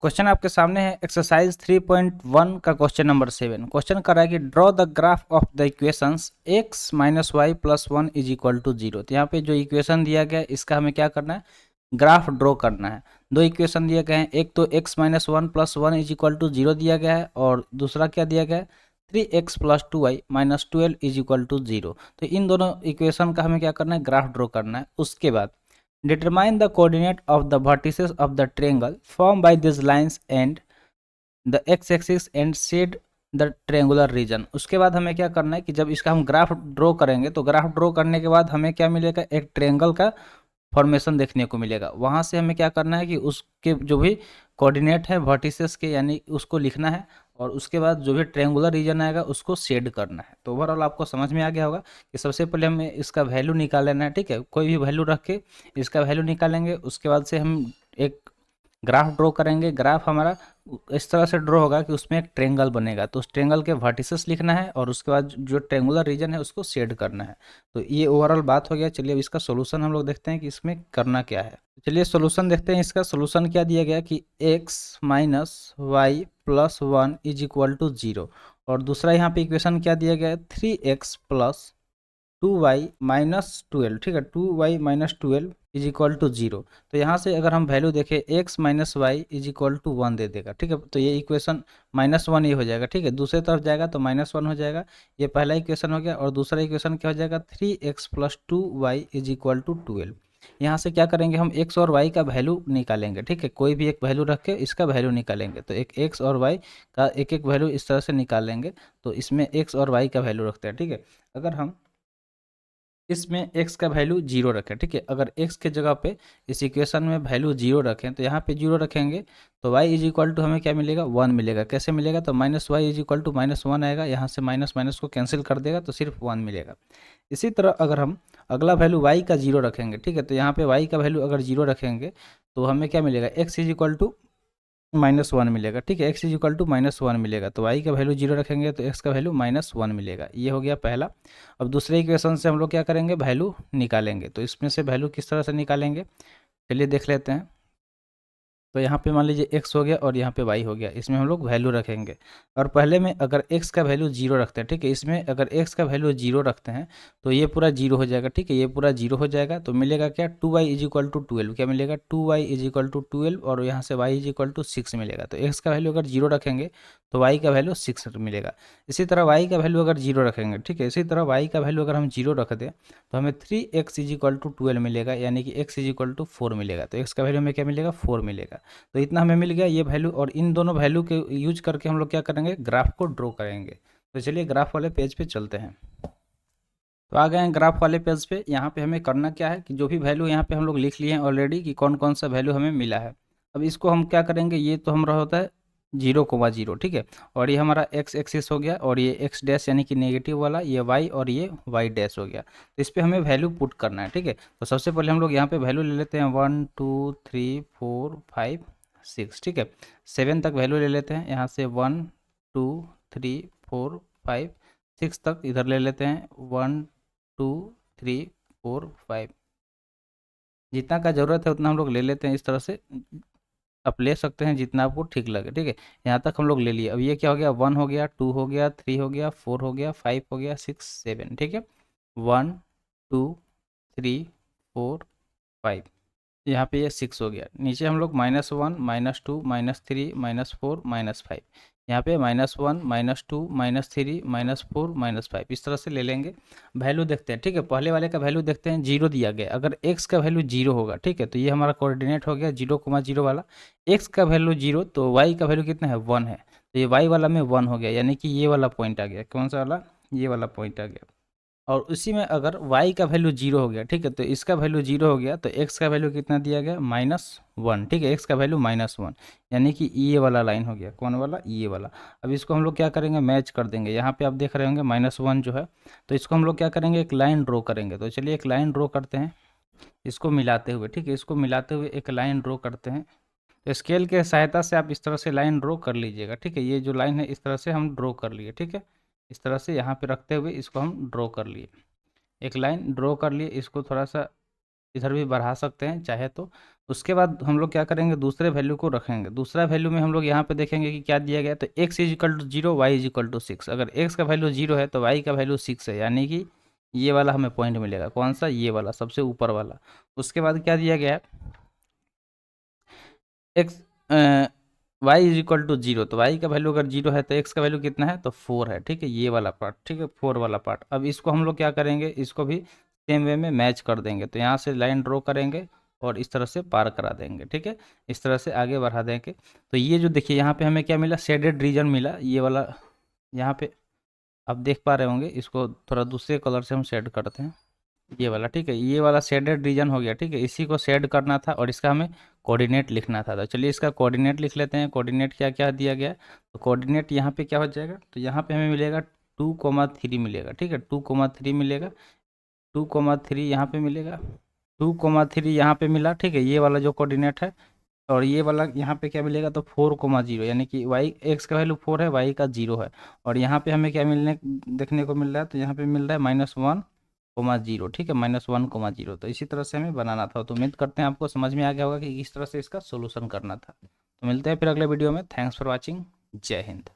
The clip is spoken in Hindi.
क्वेश्चन आपके सामने है एक्सरसाइज 3.1 का क्वेश्चन नंबर 7। क्वेश्चन कर रहा है कि draw the graph of the equations x minus y plus 1 is equal to 0। तो यहाँ पे जो इक्वेशन दिया गया है इसका हमें क्या करना है, ग्राफ ड्रॉ करना है। दो इक्वेशन दिए गए हैं, एक तो x minus one plus 1 is equal to 0 दिया गया है और दूसरा क्या दिया गया है 3x plus 2y minus 12 is equal to 0। तो इन दोनों इक्वेशन का हमें क्या करना है, ग्राफ ड्रॉ करना है। उसके बाद determine the coordinate of the vertices of the triangle formed by these lines and the x-axis and shade the triangular region। उसके बाद हमें क्या करना है कि जब इसका हम ग्राफ ड्रॉ करेंगे तो ग्राफ ड्रॉ करने के बाद हमें क्या मिलेगा, एक ट्रायंगल का फॉर्मेशन देखने को मिलेगा। वहाँ से हमें क्या करना है कि उसके जो भी कोऑर्डिनेट है वर्टिसेस के यानी उसको लिखना है और उसके बाद जो भी ट्रायंगुलर रीजन आएगा उसको शेड करना है। तो ओवरऑल आपको समझ में आ गया होगा कि सबसे पहले हमें इसका वैल्यू निकाल लेना है। ठीक है, कोई भी वैल्यू रख के इसका वैल्यू निकालेंगे। उसके बाद से हम एक ग्राफ ड्रॉ करेंगे। ग्राफ हमारा इस तरह से ड्रॉ होगा कि उसमें एक ट्रेंगल बनेगा, तो उस ट्रेंगल के वर्टिसेस लिखना है और उसके बाद जो ट्रेंगुलर रीजन है उसको शेड करना है। तो ये ओवरऑल बात हो गया। चलिए अब इसका सोल्यूशन हम लोग देखते हैं कि इसमें करना क्या है। चलिए सोल्यूशन देखते हैं। इसका सोल्यूशन क्या दिया गया कि x minus y plus 1 is equal to 0 और दूसरा यहाँ पे इक्वेशन क्या दिया गया है 3x प्लस 2y माइनस 12। ठीक है, 2y minus 12 is equal to 0। तो यहाँ से अगर हम वैल्यू देखें x minus y is equal to 1 दे देगा। ठीक है, तो ये इक्वेशन -1 ये हो जाएगा। ठीक है, दूसरे तरफ जाएगा तो -1 हो जाएगा। ये पहला इक्वेशन हो गया और दूसरा इक्वेशन क्या हो जाएगा 3x plus 2y is equal to 12। यहाँ से क्या करेंगे हम x और y का वैल्यू निकालेंगे। ठीक है, कोई भी एक वैल्यू रख के इसका वैल्यू निकालेंगे। तो एक x और y का एक एक वैल्यू इस तरह से निकालेंगे। तो इसमें x और y का वैल्यू रखते हैं। ठीक है, अगर हम इसमें x का वैल्यू 0 रखें। ठीक है, अगर x के जगह पे इस इक्वेशन में वैल्यू 0 रखें तो यहाँ पे 0 रखेंगे तो y इज इक्वल टू हमें क्या मिलेगा 1 मिलेगा। कैसे मिलेगा, तो minus y is equal to -1 आएगा, यहाँ से माइनस माइनस को कैंसिल कर देगा तो सिर्फ 1 मिलेगा। इसी तरह अगर हम अगला वैल्यू y का 0 रखेंगे, ठीक है, तो यहाँ पे y का वैल्यू अगर 0 रखेंगे तो हमें क्या मिलेगा x इज इक्वल टू -1 मिलेगा। ठीक है, x इज इक्वल टू -1 मिलेगा। तो y का वैल्यू 0 रखेंगे तो x का वैल्यू -1 मिलेगा। ये हो गया पहला। अब दूसरे इक्वेशन से हम लोग क्या करेंगे, वैल्यू निकालेंगे। तो इसमें से वैल्यू किस तरह से निकालेंगे चलिए देख लेते हैं। तो यहाँ पे मान लीजिए x हो गया और यहाँ पे y हो गया, इसमें हम लोग वैल्यू रखेंगे। और पहले में अगर x का वैल्यू 0 रखते हैं, ठीक है, इसमें अगर x का वैल्यू 0 रखते हैं तो ये पूरा 0 हो जाएगा। ठीक है, ये पूरा 0 हो जाएगा तो मिलेगा क्या 2y इज इक्वल टू 12। क्या मिलेगा 2y इज इक्वल टू 12 और यहाँ से y इज इक्वल टू 6 मिलेगा। तो x का वैल्यू अगर 0 रखेंगे तो y का वैल्यू 6 मिलेगा। इसी तरह y का वैल्यू अगर 0 रखेंगे, ठीक है, इसी तरह y का वैल्यू अगर हम 0 रख दें तो हमें 3x इज इक्वल टू 12 मिलेगा, यानी कि x इज इक्वल टू 4 मिलेगा। तो x का वैल्यू हमें क्या मिलेगा 4 मिलेगा। तो इतना हमें मिल गया ये वैल्यू और इन दोनों वैल्यू के यूज करके हम लोग क्या करेंगे, ग्राफ को ड्रॉ करेंगे। तो चलिए ग्राफ वाले पेज पे चलते हैं। तो आ गए हैं ग्राफ वाले पेज पे। यहाँ पे हमें करना क्या है कि जो भी वैल्यू यहाँ पे हम लोग लिख लिए हैं ऑलरेडी कि कौन कौन सा वैल्यू हमें मिला है। अब इसको हम क्या करेंगे, ये तो हमारा होता है 0,0। ठीक है, और ये हमारा x एक्सिस हो गया और ये x डैश यानी कि नेगेटिव वाला, ये y और ये y डैश हो गया। तो इस पर हमें वैल्यू पुट करना है। ठीक है, तो सबसे पहले हम लोग यहाँ पे वैल्यू ले लेते हैं 1 2 3 4 5 6। ठीक है, 7 तक वैल्यू ले लेते हैं। यहाँ से 1 2 3 4 5 6 तक इधर ले लेते हैं 1 2 3 4 5। जितना का ज़रूरत है उतना हम लोग ले लेते हैं। इस तरह से आप ले सकते हैं जितना आपको ठीक लगे। ठीक है, यहाँ तक हम लोग ले लिए। अब ये क्या हो गया 1 हो गया 2 हो गया 3 हो गया 4 हो गया 5 हो गया 6 7। ठीक है, 1 2 3 4 5, यहाँ पे ये 6 हो गया। नीचे हम लोग -1 -2 -3 -4 -5, यहाँ पे -1 -2 -3 -4 -5 इस तरह से ले लेंगे। वैल्यू देखते हैं। ठीक है, पहले वाले का वैल्यू देखते हैं। 0 दिया गया, अगर x का वैल्यू 0 होगा, ठीक है, तो ये हमारा कोऑर्डिनेट हो गया 0,0 वाला। x का वैल्यू 0 तो y का वैल्यू कितना है 1 है, तो ये y वाला में 1 हो गया, यानी कि ये वाला पॉइंट आ गया। कौन सा वाला, ये वाला पॉइंट आ गया। और उसी में अगर y का वैल्यू 0 हो गया, ठीक है, तो इसका वैल्यू 0 हो गया तो x का वैल्यू कितना दिया गया -1। ठीक है, x का वैल्यू -1 यानी कि ये वाला लाइन हो गया। कौन वाला, ये वाला। अब इसको हम लोग क्या करेंगे, मैच कर देंगे। यहाँ पे आप देख रहे होंगे -1 जो है, तो इसको हम लोग क्या करेंगे, एक लाइन ड्रॉ करेंगे। तो चलिए एक लाइन ड्रॉ करते हैं इसको मिलाते हुए। ठीक है, इसको मिलाते हुए एक लाइन ड्रॉ करते हैं। तो स्केल के सहायता से आप इस तरह से लाइन ड्रॉ कर लीजिएगा। ठीक है, ये जो लाइन है इस तरह से हम ड्रॉ कर लिए। ठीक है, इस तरह से यहाँ पे रखते हुए इसको हम ड्रॉ कर लिए। एक लाइन ड्रॉ कर लिए, इसको थोड़ा सा इधर भी बढ़ा सकते हैं चाहे तो उसके बाद हम लोग क्या करेंगे, दूसरे वैल्यू को रखेंगे। दूसरा वैल्यू में हम लोग यहाँ पे देखेंगे कि क्या दिया गया है, तो x is equal to 0, y is equal to 6। अगर x का वैल्यू 0 है तो y का वैल्यू 6 है, यानी कि ये वाला हमें पॉइंट मिलेगा। कौन सा, ये वाला सबसे ऊपर वाला। उसके बाद क्या दिया गया है, x y is equal to 0, तो y का वैल्यू अगर 0 है तो x का वैल्यू कितना है, तो 4 है। ठीक है, ये वाला पार्ट, ठीक है, 4 वाला पार्ट। अब इसको हम लोग क्या करेंगे, इसको भी सेम वे में मैच कर देंगे। तो यहाँ से लाइन ड्रॉ करेंगे और इस तरह से पार करा देंगे। ठीक है, इस तरह से आगे बढ़ा देंगे। तो ये जो देखिए यहाँ पे हमें क्या मिला, शेडेड रीजन मिला, ये वाला यहाँ पे आप देख पा रहे होंगे। इसको थोड़ा दूसरे कलर से हम शेड करते हैं, ये वाला। ठीक है, ये वाला शेडेड रीजन हो गया। ठीक है, इसी को शेड करना था और इसका हमें कोऑर्डिनेट लिखना था। तो चलिए इसका कोऑर्डिनेट लिख लेते हैं। कोऑर्डिनेट क्या क्या दिया गया है, तो कोऑर्डिनेट यहाँ पे क्या हो जाएगा, तो यहाँ पे हमें मिलेगा 2,3 मिलेगा। ठीक है, 2,3 मिलेगा, 2,3 यहाँ पे मिलेगा, 2,3 यहाँ पे मिला। ठीक है, ये वाला जो कोऑर्डिनेट है, और ये वाला यहाँ पे क्या मिलेगा, तो 4,0, यानी कि वाई, एक्स का वैल्यू 4 है, वाई का 0 है। और यहाँ पे हमें क्या मिलने देखने को मिल रहा है, तो यहाँ पे मिल रहा है -1,0। ठीक है, -1,0। तो इसी तरह से हमें बनाना था। तो उम्मीद करते हैं आपको समझ में आ गया होगा कि किस तरह से इसका सोल्यूशन करना था। तो मिलते हैं फिर अगले वीडियो में। Thanks for watching. जय हिंद।